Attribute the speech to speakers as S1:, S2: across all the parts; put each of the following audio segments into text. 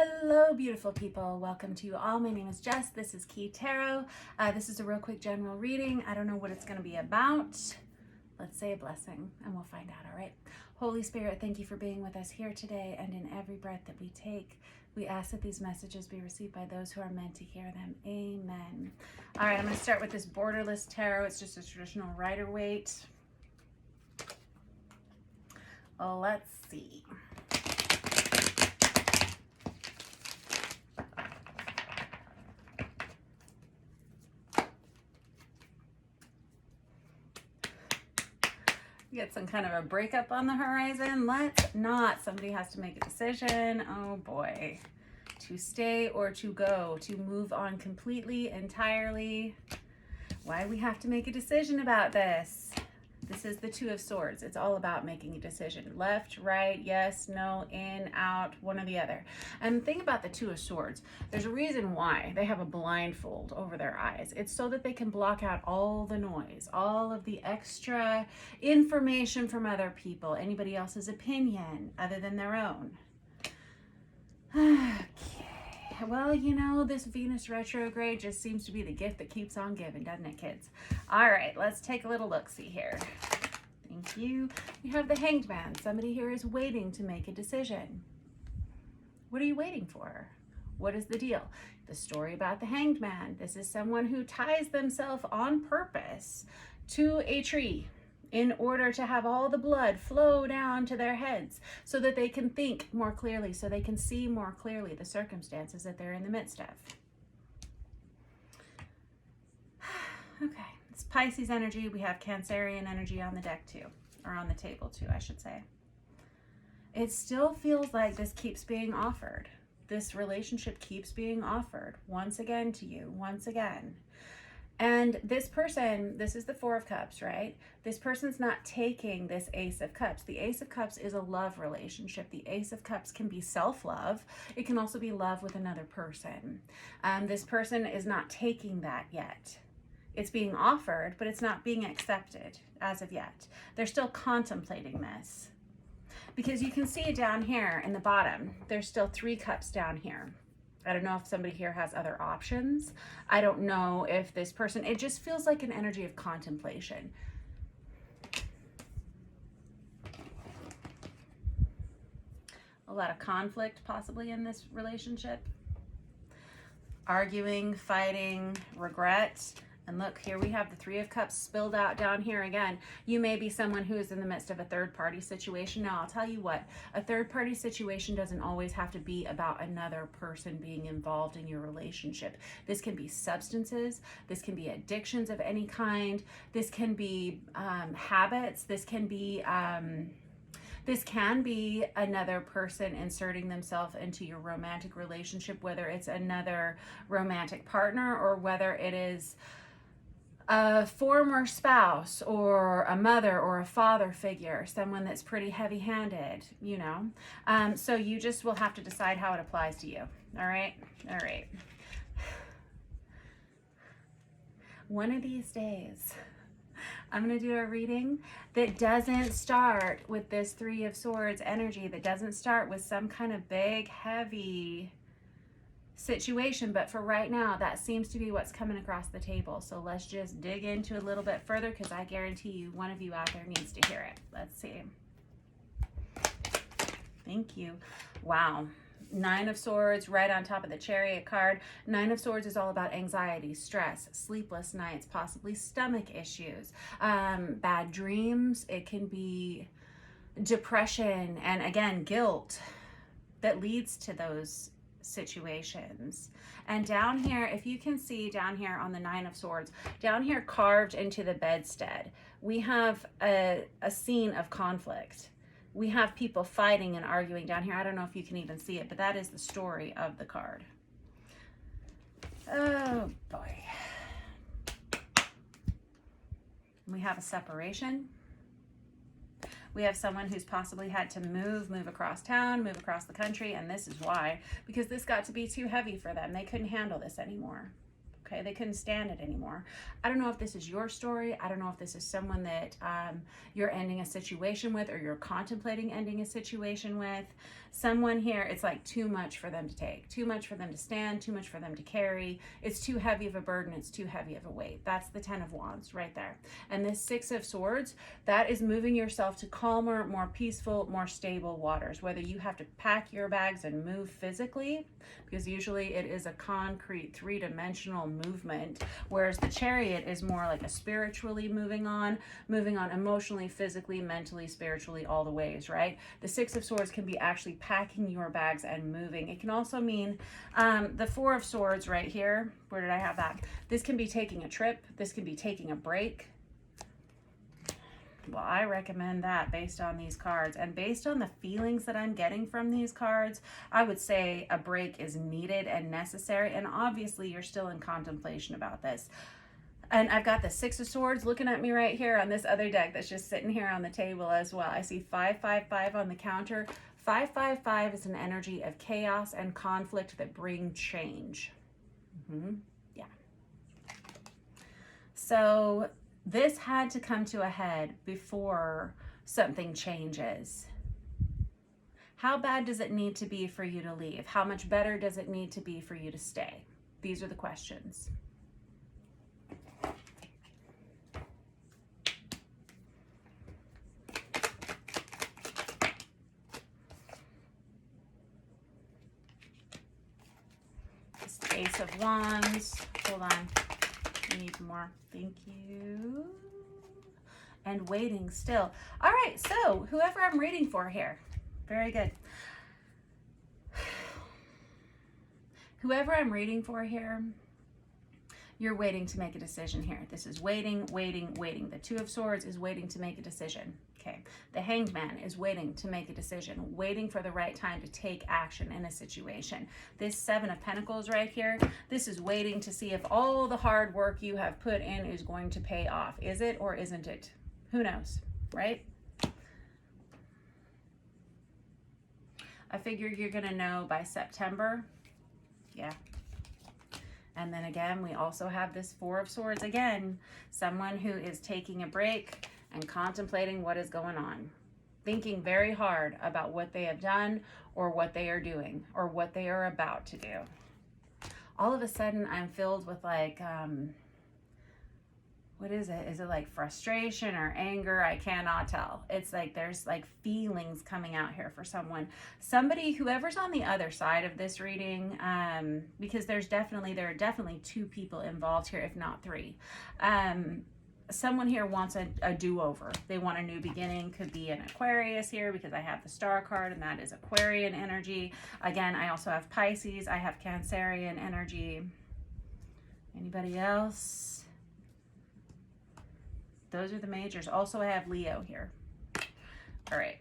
S1: Hello, beautiful people. Welcome to you all. My name is Jess. This is Key Tarot. This is a real quick general reading. I don't know what it's going to be about. Let's say a blessing and we'll find out, all right? Holy Spirit, thank you for being with us here today and in every breath that we take. We ask that these messages be received by those who are meant to hear them. Amen. All right, I'm going to start with this borderless tarot. It's just a traditional Rider-Waite. Let's see. Get some kind of a breakup on the horizon. Let's not. Somebody has to make a decision. Oh boy. To stay or to go, to move on completely, entirely. Why we have to make a decision about this? This is the Two of Swords. It's all about making a decision. Left, right, yes, no, in, out, one or the other. And the thing about the Two of Swords, there's a reason why they have a blindfold over their eyes. It's so that they can block out all the noise, all of the extra information from other people, anybody else's opinion other than their own. Okay. Well, you know, this Venus retrograde just seems to be the gift that keeps on giving, doesn't it, kids? All right, let's take a little look-see here. Thank you. You have the Hanged Man. Somebody here is waiting to make a decision. What are you waiting for? What is the deal? The story about the Hanged Man. This is someone who ties themselves on purpose to a tree in order to have all the blood flow down to their heads so that they can think more clearly, so they can see more clearly the circumstances that they're in the midst of. Okay, it's Pisces energy. We have Cancerian energy on the deck too, or on the table too, I should say. It still feels like this keeps being offered. This relationship keeps being offered once again to you, once again. And this person, this is the Four of Cups, right? This person's not taking this Ace of Cups. The Ace of Cups is a love relationship. The Ace of Cups can be self-love. It can also be love with another person. This person is not taking that yet. It's being offered, but it's not being accepted as of yet. They're still contemplating this. Because you can see down here in the bottom, there's still 3 cups down here. I don't know if somebody here has other options. I don't know if this person, it just feels like an energy of contemplation. A lot of conflict possibly in this relationship. Arguing, fighting, regret. And look, here we have the 3 of Cups spilled out down here again. You may be someone who is in the midst of a third-party situation. Now, I'll tell you what, a third-party situation doesn't always have to be about another person being involved in your relationship. This can be substances. This can be addictions of any kind. This can be habits. This can be another person inserting themselves into your romantic relationship, whether it's another romantic partner or whether it is a former spouse or a mother or a father figure, someone that's pretty heavy-handed, you know. So you just will have to decide how it applies to you. All right? All right. One of these days, I'm going to do a reading that doesn't start with this 3 of Swords energy, that doesn't start with some kind of big, heavy situation, but for right now, that seems to be what's coming across the table. So let's just dig into a little bit further, because I guarantee you one of you out there needs to hear it. Let's see. Thank you. Wow. 9 of Swords right on top of the Chariot card. 9 of Swords is all about anxiety, stress, sleepless nights, possibly stomach issues, bad dreams. It can be depression and, again, guilt that leads to those situations. And down here, if you can see down here on the 9 of Swords, down here carved into the bedstead, we have a scene of conflict. We have people fighting and arguing down here. I don't know if you can even see it, but that is the story of the card. Oh boy. We have a separation. We have someone who's possibly had to move across town, move across the country, and this is why. Because this got to be too heavy for them. They couldn't handle this anymore. Okay, they couldn't stand it anymore. I don't know if this is your story. I don't know if this is someone that you're ending a situation with, or you're contemplating ending a situation with. Someone here, it's like too much for them to take, too much for them to stand, too much for them to carry. It's too heavy of a burden. It's too heavy of a weight. That's the 10 of Wands right there. And this 6 of Swords, that is moving yourself to calmer, more peaceful, more stable waters. Whether you have to pack your bags and move physically, because usually it is a concrete 3-dimensional movement, whereas the Chariot is more like a spiritually moving on emotionally, physically, mentally, spiritually, all the ways, right? The 6 of Swords can be actually packing your bags and moving. It can also mean the 4 of Swords right here. Where did I have that? This can be taking a trip. This can be taking a break. Well, I recommend that based on these cards and based on the feelings that I'm getting from these cards. I would say a break is needed and necessary, and obviously you're still in contemplation about this. And I've got the 6 of Swords looking at me right here on this other deck that's just sitting here on the table as well. I see 555 on the counter. 555 is an energy of chaos and conflict that bring change. Yeah. So this had to come to a head before something changes. How bad does it need to be for you to leave? How much better does it need to be for you to stay? These are the questions. Ace of Wands. Hold on. I need more. Thank you. And waiting still. All right. So whoever I'm reading for here. Very good. Whoever I'm reading for here, you're waiting to make a decision here. This is waiting, waiting, waiting. The 2 of Swords is waiting to make a decision. Okay. The Hanged Man is waiting to make a decision, waiting for the right time to take action in a situation. This 7 of Pentacles right here, this is waiting to see if all the hard work you have put in is going to pay off. Is it or isn't it? Who knows, right? I figure you're going to know by September. Yeah. And then again, we also have this 4 of Swords again, someone who is taking a break and contemplating what is going on, thinking very hard about what they have done or what they are doing or what they are about to do. All of a sudden, I'm filled with like, what is it? Is it like frustration or anger? I cannot tell. It's like there's like feelings coming out here for someone. Somebody, whoever's on the other side of this reading, because there are definitely 2 people involved here, if not 3. Someone here wants a do-over. They want a new beginning. Could be an Aquarius here because I have the Star card and that is Aquarian energy. Again, I also have Pisces. I have Cancerian energy. Anybody else? Those are the majors. Also, I have Leo here. All right.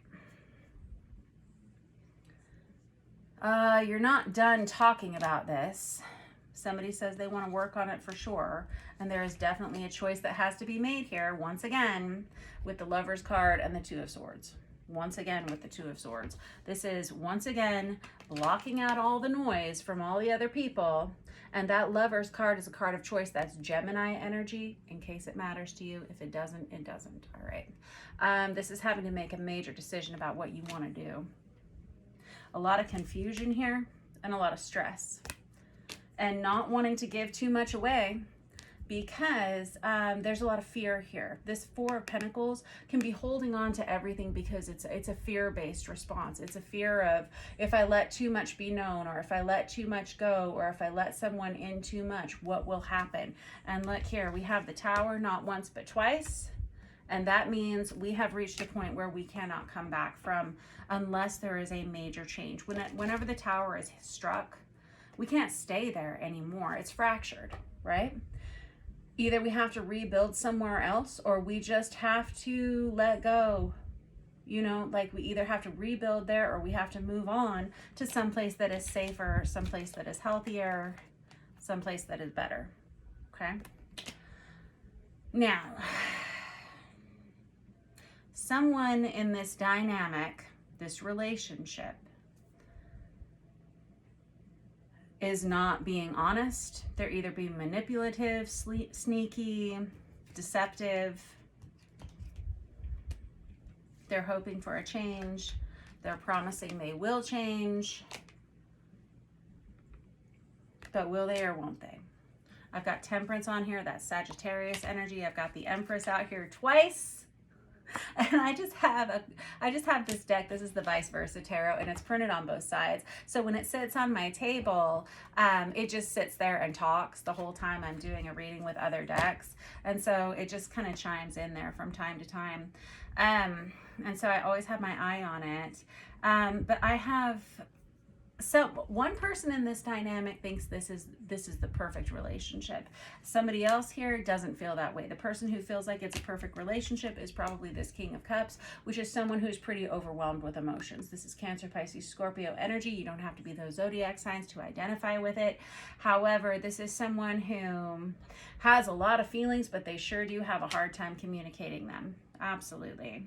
S1: You're not done talking about this. Somebody says they want to work on it for sure. And there is definitely a choice that has to be made here, once again, with the Lover's card and the 2 of Swords. Once again, with the 2 of Swords. This is, once again, blocking out all the noise from all the other people. And that Lover's card is a card of choice. That's Gemini energy, in case it matters to you. If it doesn't, it doesn't. All right. This is having to make a major decision about what you want to do. A lot of confusion here and a lot of stress. And not wanting to give too much away because there's a lot of fear here. This 4 of Pentacles can be holding on to everything because it's a fear-based response. It's a fear of, if I let too much be known, or if I let too much go, or if I let someone in too much, what will happen? And look here, we have the Tower not once but twice. And that means we have reached a point where we cannot come back from unless there is a major change. Whenever the Tower is struck, we can't stay there anymore. It's fractured, right? Either we have to rebuild somewhere else or we just have to let go. You know, like we either have to rebuild there or we have to move on to someplace that is safer, someplace that is healthier, someplace that is better, okay? Now, someone in this dynamic, this relationship, is not being honest. They're either being manipulative, sneaky, deceptive. They're hoping for a change. They're promising they will change. But will they or won't they? I've got Temperance on here. That's Sagittarius energy. I've got the Empress out here twice. And I just have this deck. This is the Vice Versa Tarot, and it's printed on both sides. So when it sits on my table, it just sits there and talks the whole time I'm doing a reading with other decks. And so it just kind of chimes in there from time to time. And so I always have my eye on it. But I have... So one person in this dynamic thinks this is the perfect relationship. Somebody else here doesn't feel that way. The person who feels like it's a perfect relationship is probably this King of Cups, which is someone who's pretty overwhelmed with emotions. This is Cancer, Pisces, Scorpio energy. You don't have to be those zodiac signs to identify with it. However, this is someone who has a lot of feelings, but they sure do have a hard time communicating them. Absolutely.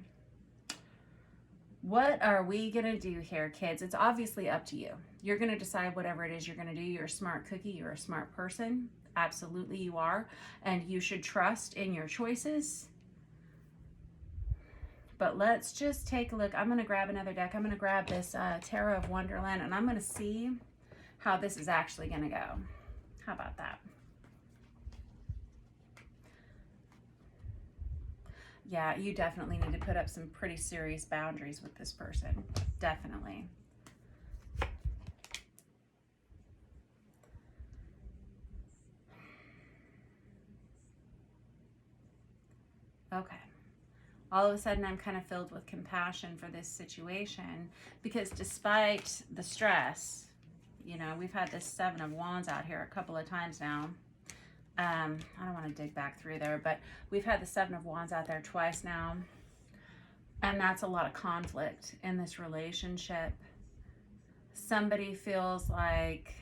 S1: What are we going to do here, kids? It's obviously up to you. You're going to decide whatever it is you're going to do. You're a smart cookie. You're a smart person. Absolutely you are. And you should trust in your choices. But let's just take a look. I'm going to grab another deck. I'm going to grab this Tarot of Wonderland, and I'm going to see how this is actually going to go. How about that? Yeah, you definitely need to put up some pretty serious boundaries with this person. Definitely. Okay. All of a sudden, I'm kind of filled with compassion for this situation because despite the stress, you know, we've had this Seven of Wands out here a couple of times now. I don't want to dig back through there, but we've had the Seven of Wands out there twice now. And that's a lot of conflict in this relationship. Somebody feels like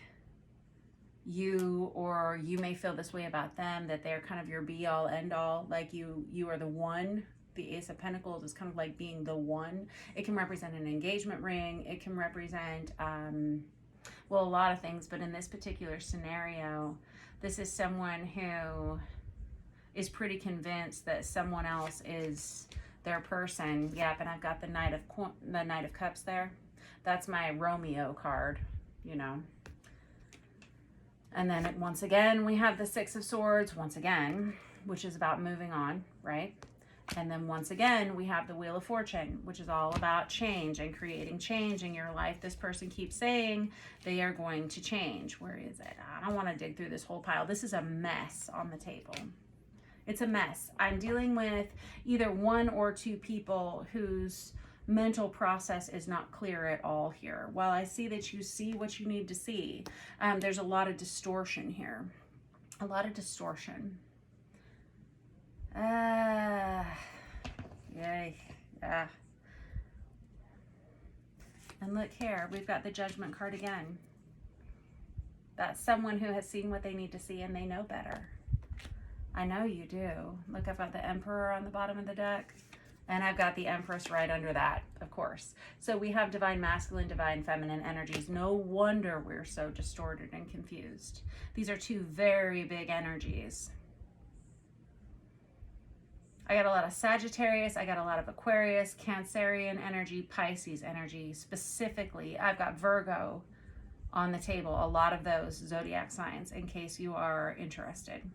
S1: you, or you may feel this way about them, that they're kind of your be all end all, like you are the one. The Ace of Pentacles is kind of like being the one. It can represent an engagement ring. It can represent, well, a lot of things, but in this particular scenario, this is someone who is pretty convinced that someone else is their person. Yep, and I've got the Knight of Cups there. That's my Romeo card, you know. And then once again, we have the Six of Swords, once again, which is about moving on, right? And then once again, we have the Wheel of Fortune, which is all about change and creating change in your life. This person keeps saying they are going to change. Where is it? I don't want to dig through this whole pile. This is a mess on the table. It's a mess. I'm dealing with either one or two people whose mental process is not clear at all here. While I see that you see what you need to see, there's a lot of distortion here. A lot of distortion. Yay. Yeah. And look here, we've got the Judgment card again. That's someone who has seen what they need to see and they know better. I know you do. Look, I've got the Emperor on the bottom of the deck, and I've got the Empress right under that, of course. So we have divine masculine, divine feminine energies. No wonder we're so distorted and confused. These are two very big energies. I got a lot of Sagittarius, I got a lot of Aquarius, Cancerian energy, Pisces energy. Specifically, I've got Virgo on the table, a lot of those zodiac signs, in case you are interested.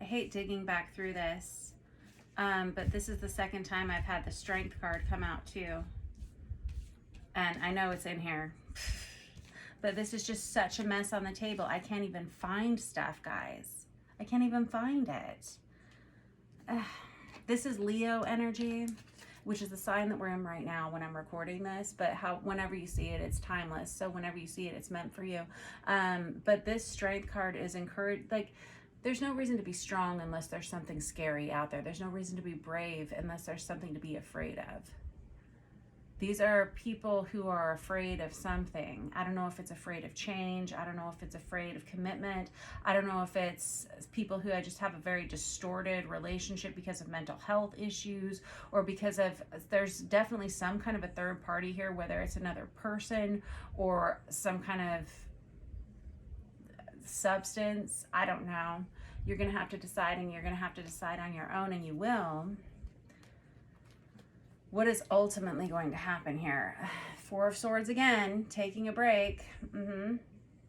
S1: I hate digging back through this. But this is the second time I've had the Strength card come out too. And I know it's in here. But this is just such a mess on the table. I can't even find stuff, guys. I can't even find it. This is Leo energy, which is the sign that we're in right now when I'm recording this. But whenever you see it, it's timeless. So whenever you see it, it's meant for you. But this Strength card is encouraged, like, there's no reason to be strong unless there's something scary out there. There's no reason to be brave unless there's something to be afraid of. These are people who are afraid of something. I don't know if it's afraid of change. I don't know if it's afraid of commitment. I don't know if it's people who just have a very distorted relationship because of mental health issues, or because of, there's definitely some kind of a third party here, whether it's another person or some kind of substance. I don't know. You're going to have to decide, and you're going to have to decide on your own, and you will. What is ultimately going to happen here? Four of Swords again, taking a break.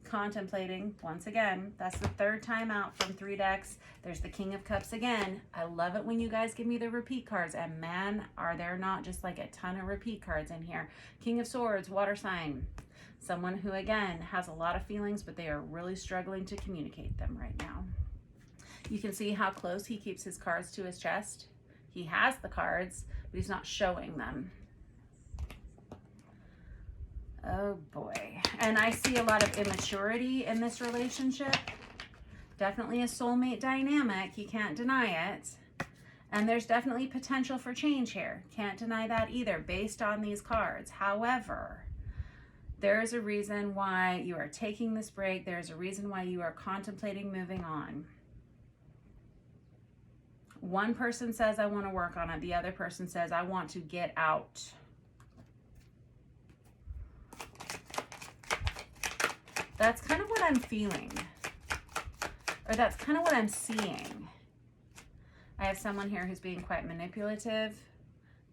S1: Contemplating once again. That's the third time out from 3 decks. There's the King of Cups again. I love it when you guys give me the repeat cards, and man, are there not just like a ton of repeat cards in here. King of Swords, water sign. Someone who again has a lot of feelings, but they are really struggling to communicate them right now. You can see how close he keeps his cards to his chest. He has the cards, but he's not showing them. Oh boy. And I see a lot of immaturity in this relationship. Definitely a soulmate dynamic. You can't deny it. And there's definitely potential for change here. Can't deny that either based on these cards. However, there is a reason why you are taking this break. There's a reason why you are contemplating moving on. One person says, I want to work on it. The other person says, I want to get out. That's kind of what I'm feeling, or that's kind of what I'm seeing. I have someone here who's being quite manipulative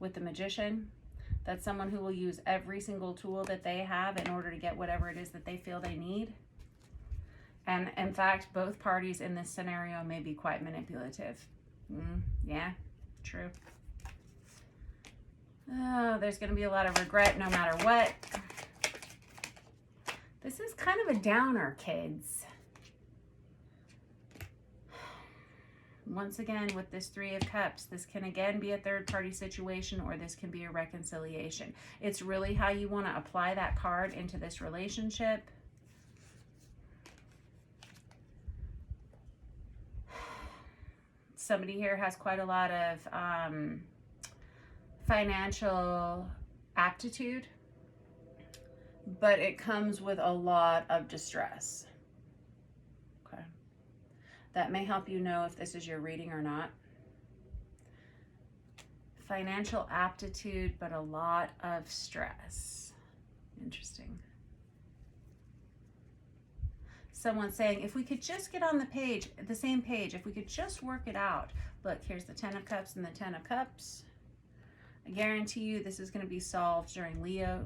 S1: with the Magician. That's someone who will use every single tool that they have in order to get whatever it is that they feel they need. And in fact, both parties in this scenario may be quite manipulative. Yeah, true. Oh, there's going to be a lot of regret no matter what. This is kind of a downer, kids. Once again, with this 3 of Cups, this can again be a third-party situation, or this can be a reconciliation. It's really how you want to apply that card into this relationship. Somebody here has quite a lot of financial aptitude, but it comes with a lot of distress. Okay. That may help you know if this is your reading or not. Financial aptitude, but a lot of stress. Interesting. Someone saying, if we could just get on the page, the same page, if we could just work it out. Look, here's the 10 of Cups and the 10 of Cups. I guarantee you this is going to be solved during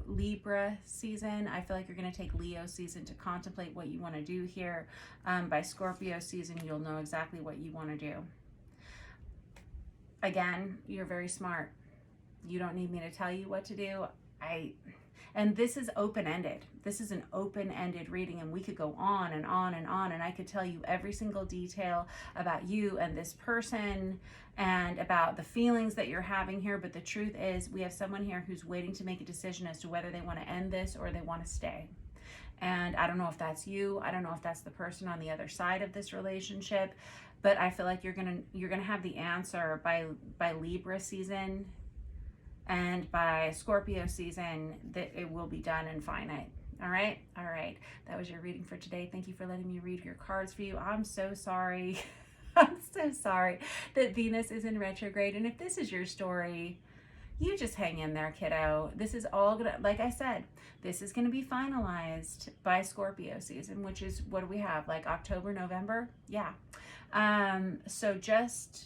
S1: Libra season. I feel like you're going to take Leo season to contemplate what you want to do here. By Scorpio season, you'll know exactly what you want to do. Again, you're very smart. You don't need me to tell you what to do. And this is open-ended. This is an open-ended reading, and we could go on and on and on, and I could tell you every single detail about you and this person and about the feelings that you're having here. But the truth is, we have someone here who's waiting to make a decision as to whether they want to end this or they want to stay. And I don't know if that's you. I don't know if that's the person on the other side of this relationship, but I feel like you're gonna have the answer by Libra season. And by Scorpio season, that it will be done and finite. All right. That was your reading for today. Thank you for letting me read your cards for you. I'm so sorry. I'm so sorry that Venus is in retrograde. And if this is your story, you just hang in there, kiddo. This is all gonna, like I said, this is gonna be finalized by Scorpio season, which is, what do we have? Like October, November? Yeah. So just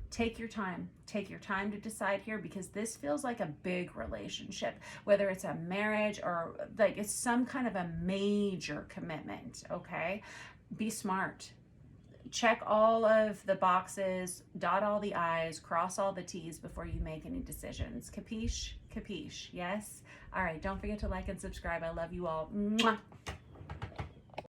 S1: take your time. Take your time to decide here, because this feels like a big relationship, whether it's a marriage or like it's some kind of a major commitment, okay? Be smart. Check all of the boxes, dot all the I's, cross all the T's before you make any decisions. Capiche? Capiche, yes? All right, don't forget to like and subscribe. I love you all. Mwah.